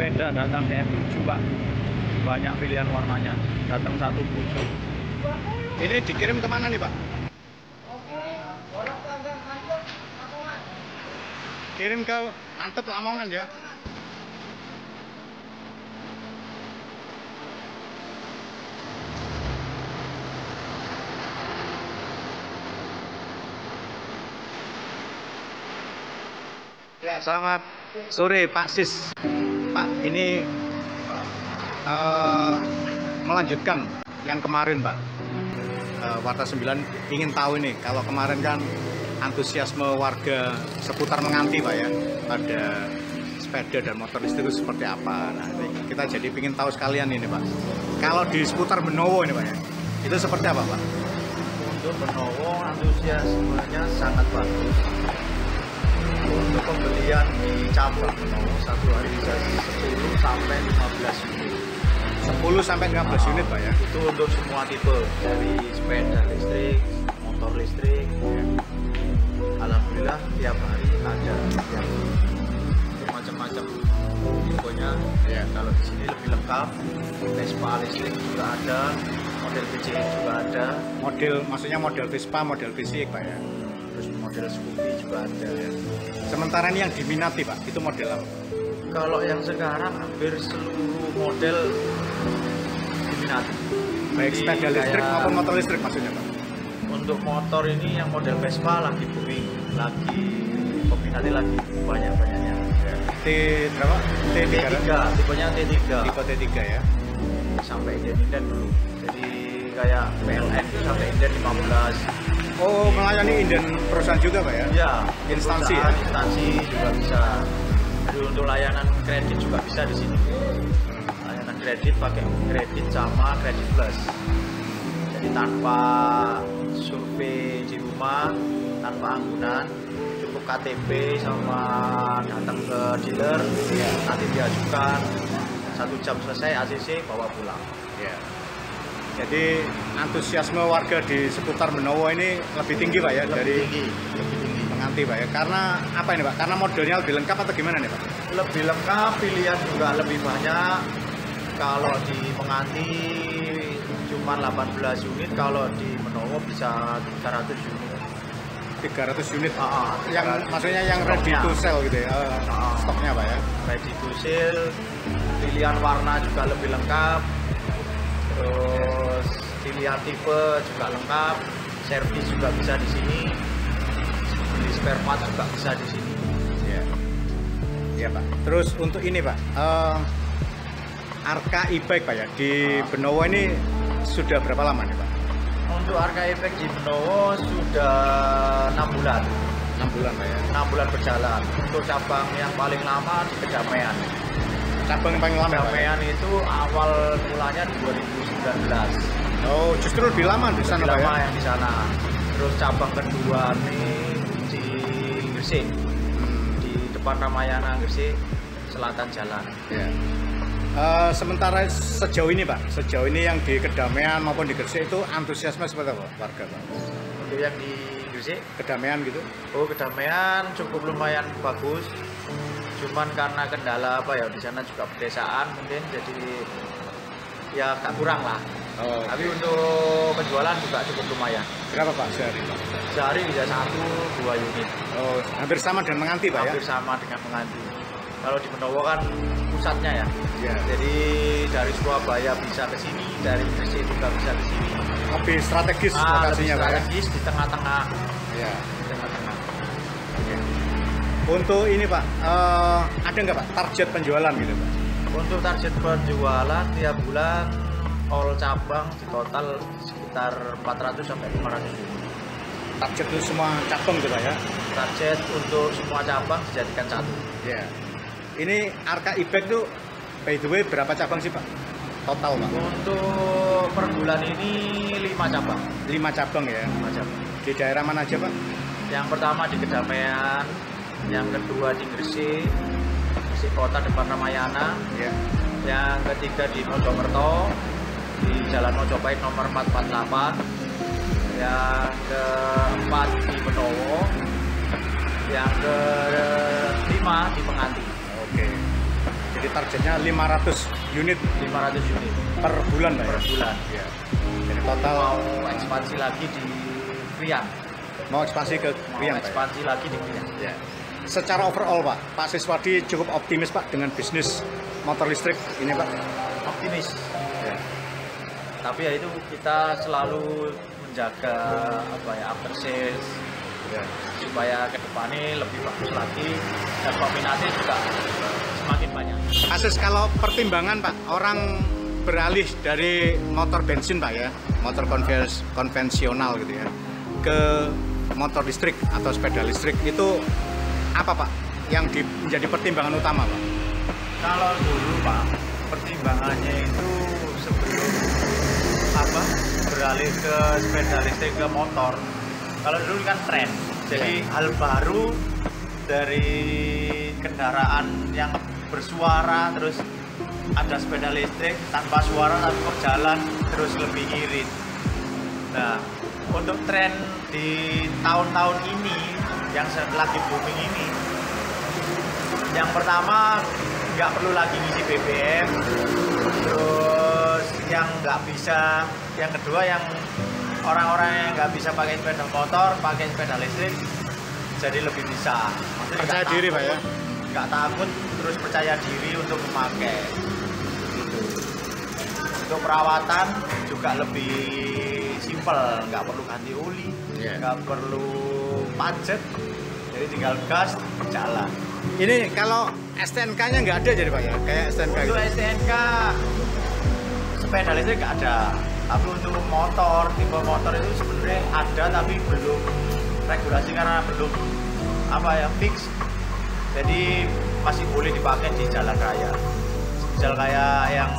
sepeda datang ke M7 Pak, banyak pilihan warnanya, datang satu buku. Ini dikirim kemana nih Pak? Kirim ke Mantep Lamongan ya. Ya, selamat sore Pak Sis. Pak, ini melanjutkan yang kemarin Pak. Warta 9 ingin tahu ini, kalau kemarin kan antusiasme warga seputar Menganti Pak ya, pada sepeda dan motor listrik itu seperti apa. Nah, kita jadi ingin tahu sekalian ini Pak, kalau di seputar Benowo ini Pak ya, itu seperti apa Pak? Untuk Benowo antusiasmenya sangat bagus. Untuk pembelian di cabang Benowo satu hari bisa 10 sampai 15 unit. 10 sampai 15 unit Pak ya. Itu untuk semua tipe, dari sepeda listrik, motor listrik. Ya. Alhamdulillah tiap hari ada yang macam-macam tipenya. Ya, kalau di sini lebih lengkap. Vespa listrik juga ada, model VCX juga ada. Maksudnya model Vespa, model VCX Pak ya. Terus model Scoopy juga ada ya. Sementara ini yang diminati Pak, itu model apa? Kalau yang sekarang hampir seluruh model diminati. Baik sepeda listrik maupun motor listrik maksudnya Pak? Untuk motor ini yang model Vespa lagi booming, lagi peminatnya lagi banyak-banyaknya. Ya. T berapa? T3, tipenya T3. Tipe T3 ya. Sampai inden dulu. Jadi kayak PLN itu sampai inden 15. Oh, melayani inden perusahaan juga Pak ya? Iya, instansi ya? Instansi juga bisa. Jadi untuk layanan kredit juga bisa di sini. Layanan kredit pakai kredit sama kredit plus. Jadi tanpa survei di rumah, tanpa anggunan, cukup KTP sama datang ke dealer, ya, nanti diajukan 1 jam selesai ACC bawa pulang. Ya. Jadi antusiasme warga di seputar Benowo ini lebih tinggi Pak ya, Lebih dari tinggi. Menganti Pak ya. Karena apa ini Pak? Karena modelnya lebih lengkap atau gimana nih Pak? Lebih lengkap, pilihan juga lebih banyak. Kalau di Menganti cuma 18 unit, kalau di Benowo bisa 300 unit. 300 unit. Yang 300. maksudnya yang ready to sell gitu ya. Stoknya Pak ya. Ready to sell, pilihan warna juga lebih lengkap. Terus pilihan tipe juga lengkap, servis juga bisa di sini, beli spare part juga bisa di sini. Ya, ya Pak. Terus untuk ini Pak, Arka e-bike Pak ya di Benowo ini sudah berapa lama nih Pak? Untuk Arka e-bike di Benowo sudah 6 bulan. 6 bulan Pak ya. 6 bulan berjalan. Untuk cabang yang paling lama di Kedamaian. Cabang yang paling lama Pak? Kedamaian itu awal mulanya di 2019. Oh, justru lebih lama di sana Pak ya? Lebih lama yang di sana. Terus cabang kedua nih di Gresik, di depan Ramayana Gresik, selatan jalan. Ya. Sementara sejauh ini Pak, sejauh ini yang di Kedamaian maupun di Gresik itu antusiasme seperti apa warga Pak? Untuk yang di Gresik, Kedamaian gitu? oh Kedamaian cukup lumayan bagus. Cuman karena kendala apa ya, di sana juga pedesaan mungkin, jadi ya agak kurang lah. Oh, tapi untuk penjualan juga cukup lumayan. Berapa Pak sehari Pak? Sehari bisa 1-2 unit. Oh, hampir sama dengan Menganti Pak ya? Hampir sama dengan Menganti. Kalau di Benowo kan pusatnya ya. Ya. Jadi dari Surabaya bisa ke sini, dari Gresik juga bisa ke sini. Lebih strategis lokasinya lebih Pak ya? strategis di tengah-tengah. Ya. Di tengah-tengah. Oke. Untuk ini Pak, ada nggak Pak target penjualan gitu Pak? Untuk target penjualan tiap bulan all cabang di total sekitar 400 sampai 500 unit. Target itu semua cabang gitu Pak ya? Target untuk semua cabang dijadikan satu. Ya. Ini Arka e-bike tuh by the way berapa cabang sih Pak? Total Pak? Untuk per bulan ini 5 cabang. 5 cabang ya? 5 cabang. Di daerah mana aja Pak? Yang pertama di Kedamaian, yang kedua di Gresik Kota depan Ramayana, Ya. yang ketiga di Mojokerto di Jalan Mojopahit nomor 448, yang keempat di Benowo, yang kelima di Menganti. Oke. Jadi targetnya 500 unit 500 unit per bulan Pak per ya? bulan. Iya. Jadi total Mau ekspansi lagi di Krian. mau ekspansi ke Mau Krian Pak ya? ekspansi lagi di Krian. Ya. Secara overall Pak Siswadi cukup optimis Pak dengan bisnis motor listrik ini Pak? Optimis. Ya. Tapi ya itu kita selalu menjaga apa ya, after sales Ya. supaya kedepannya lebih bagus lagi dan peminatnya juga semakin banyak. Kasus kalau pertimbangan Pak, orang beralih dari motor bensin Pak ya, motor konvensional gitu ya, ke motor listrik atau sepeda listrik itu apa Pak yang menjadi pertimbangan utama Pak? Kalau dulu Pak, pertimbangannya itu sebelum apa beralih ke sepeda listrik ke motor. Kalau dulu kan tren, jadi hal baru dari kendaraan yang bersuara, terus ada sepeda listrik tanpa suara tapi berjalan terus lebih irit. Nah, untuk tren di tahun-tahun ini yang lagi booming ini, yang pertama nggak perlu lagi ngisi BBM, terus yang nggak bisa, yang kedua yang orang-orang yang nggak bisa pakai sepeda motor pakai sepeda listrik jadi lebih bisa. Maksudnya Percaya diri Pak ya? Nggak takut, terus percaya diri untuk memakai gitu. Untuk perawatan juga lebih simpel, nggak perlu ganti oli, nggak perlu pajak, jadi tinggal gas berjalan. Ini kalau STNK-nya nggak ada jadi Pak ya, kayak STNK Untuk gitu. STNK sepeda listrik nggak ada, tapi untuk motor, tipe motor itu sebenarnya ada tapi belum regulasi karena belum apa ya fix, jadi masih boleh dipakai di jalan raya. Misal kayak yang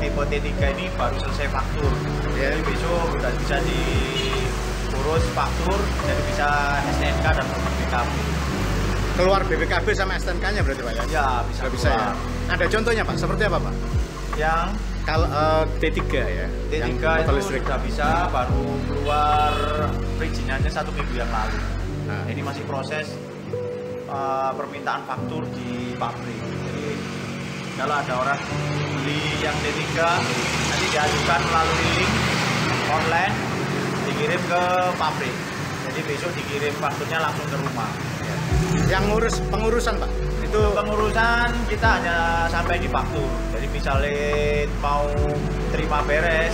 tipe T3 ini baru selesai faktur, jadi besok udah bisa diurus faktur, jadi bisa STNK dan BPKB. Keluar BPKB sama STNK-nya berarti Pak ya? Ya bisa, Bisa ya. Ada contohnya Pak, seperti apa Pak? Yang Kalau T3 ya, T3 yang itu motor listrik. sudah bisa, baru keluar perizinannya 1 minggu yang lalu. Nah. Ini masih proses permintaan faktur di pabrik. Jadi kalau ada orang beli yang T3 nanti diajukan melalui link online, dikirim ke pabrik. Jadi besok dikirim fakturnya langsung ke rumah. Yang ngurus pengurusan Pak, itu Pengurusan kita hanya sampai di faktur. Jadi misalnya mau terima beres,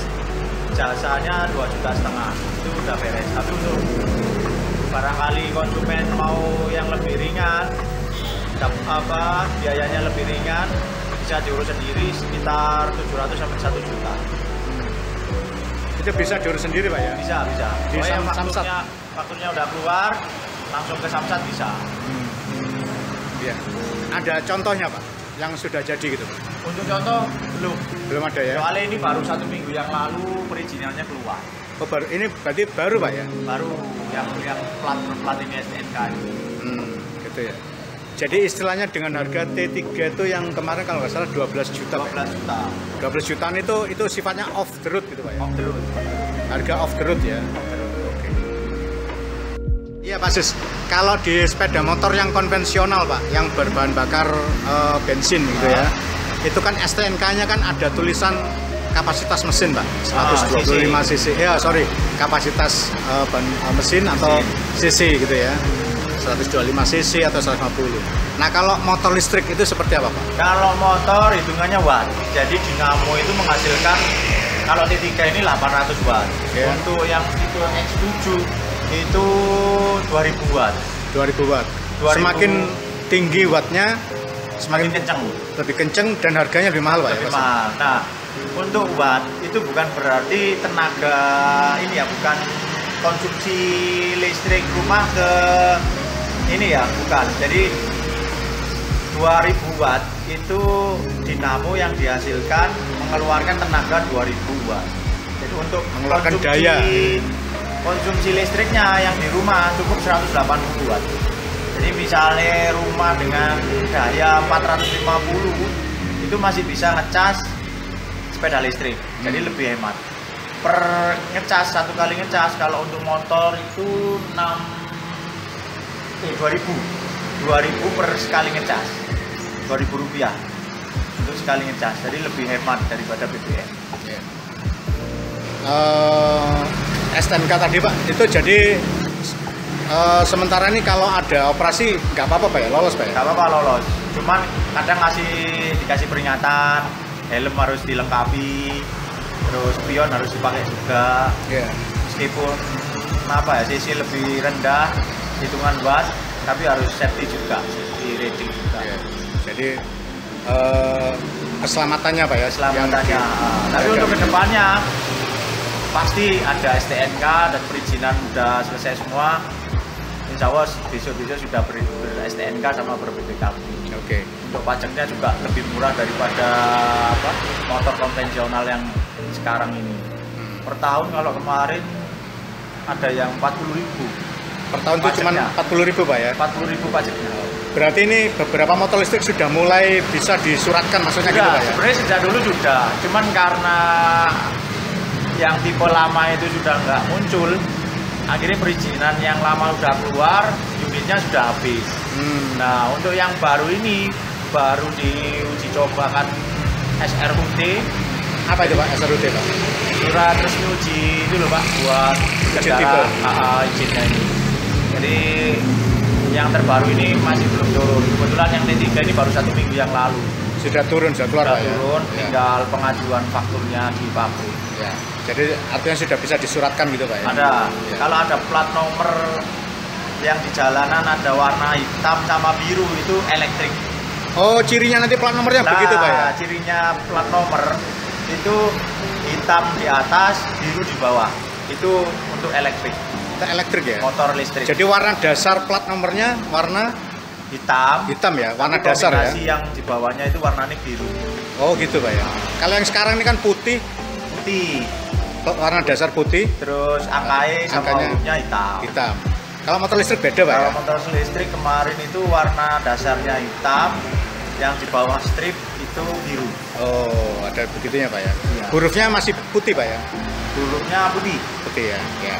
jasanya 2,5 juta, itu udah beres. Tapi untuk barangkali konsumen mau yang lebih ringan, biayanya lebih ringan, bisa diurus sendiri sekitar 700 sampai 1 juta. itu bisa diurus sendiri Pak ya? Bisa. Di Pokoknya Samsat. fakturnya udah keluar, langsung ke Samsat bisa. Iya. Ada contohnya Pak, yang sudah jadi gitu Pak? Untuk contoh Belum ada ya? soalnya ini baru 1 minggu yang lalu perizinannya keluar. Oh, ini berarti baru Pak ya? Baru yang plat ini STNK ini. Gitu ya. Jadi istilahnya dengan harga T3 itu yang kemarin kalau nggak salah 12 juta Pak. 12 juta 12 jutaan itu sifatnya off the road gitu Pak ya? off the road. Harga off the road ya? Oke. Iya Pak Sis, kalau di sepeda motor yang konvensional Pak, yang berbahan bakar bensin gitu ya, itu kan STNK-nya kan ada tulisan kapasitas mesin Pak, 125 cc. Ya sorry, kapasitas mesin atau cc gitu ya, 125 cc atau 150. Nah kalau motor listrik itu seperti apa Pak? Kalau motor hitungannya watt, jadi dinamo itu menghasilkan, kalau T3 ini 800 watt. Untuk yang tipe X7 itu 2000 watt. 2000 watt. Semakin tinggi wattnya semakin kencang, lebih kenceng dan harganya lebih mahal Pak lebih ya? mahal. Nah, untuk watt itu bukan berarti tenaga ini ya, bukan konsumsi listrik rumah ke ini ya, bukan. Jadi 2000 watt itu dinamo yang dihasilkan mengeluarkan tenaga 2000 watt. Jadi untuk mengeluarkan daya. Konsumsi listriknya yang di rumah cukup 180 watt. Jadi misalnya rumah dengan daya 450 itu masih bisa ngecas sepeda listrik. Jadi lebih hemat. Per ngecas, satu kali ngecas kalau untuk motor itu 2000 per sekali ngecas. 2000 rupiah. untuk sekali ngecas, jadi lebih hemat daripada BBM. Ya. STNK tadi Pak, itu jadi sementara ini kalau ada operasi nggak apa-apa Pak ya, lolos Pak ya? Nggak apa-apa lolos, cuman kadang dikasih peringatan, helm harus dilengkapi, terus spion harus dipakai juga. Yeah. Meskipun sisi lebih rendah hitungan watt, tapi harus safety juga, safety rating juga. Yeah. Jadi keselamatannya Pak ya? Keselamatannya. Tapi untuk kedepannya pasti ada STNK dan perizinan udah selesai semua. Insya Allah besok-besok sudah ber-STNK sama ber-BPKB. Oke. Untuk pajaknya juga lebih murah daripada motor konvensional yang sekarang ini. Per tahun kalau kemarin ada yang 40.000. Per tahun itu cuma 40.000 Pak ya? 40.000 pajaknya. Berarti ini beberapa motor listrik sudah mulai bisa disuratkan, maksudnya gitu Pak ya? Sebenarnya sejak dulu sudah, cuman karena yang tipe lama itu sudah nggak muncul, akhirnya perizinan yang lama udah keluar, unitnya sudah habis. Nah, untuk yang baru ini baru diuji cobakan SRUT. Apa itu Pak SRUT Pak? Surat resmi uji itu loh Pak, buat kendaraan izinnya ini. Jadi yang terbaru ini masih belum turun. Kebetulan yang T3 ini baru 1 minggu yang lalu. Sudah turun, sudah keluar Pak ya? Turun, tinggal pengajuan fakturnya di pabrik. Ya. Jadi artinya sudah bisa disuratkan gitu Pak ya? Ada. Ya. Kalau ada plat nomor yang di jalanan ada warna hitam sama biru itu elektrik. Oh, cirinya nanti plat nomornya begitu Pak ya? Cirinya plat nomor itu hitam di atas, biru di bawah. Itu untuk elektrik. Itu elektrik ya? Motor listrik. Jadi warna dasar plat nomornya warna hitam ya, warna dasar ya? Yang di bawahnya itu warnanya biru. Oh gitu Pak ya? Kalau yang sekarang ini kan putih. Warna dasar putih. Terus angkanya sama hurufnya hitam. Kalau motor listrik beda Pak Kalau ya? motor listrik kemarin itu warna dasarnya hitam, yang di bawah strip itu biru. Oh, ada begitunya Pak ya? Iya. Hurufnya masih putih Pak ya? Hurufnya putih. Putih ya? Ya.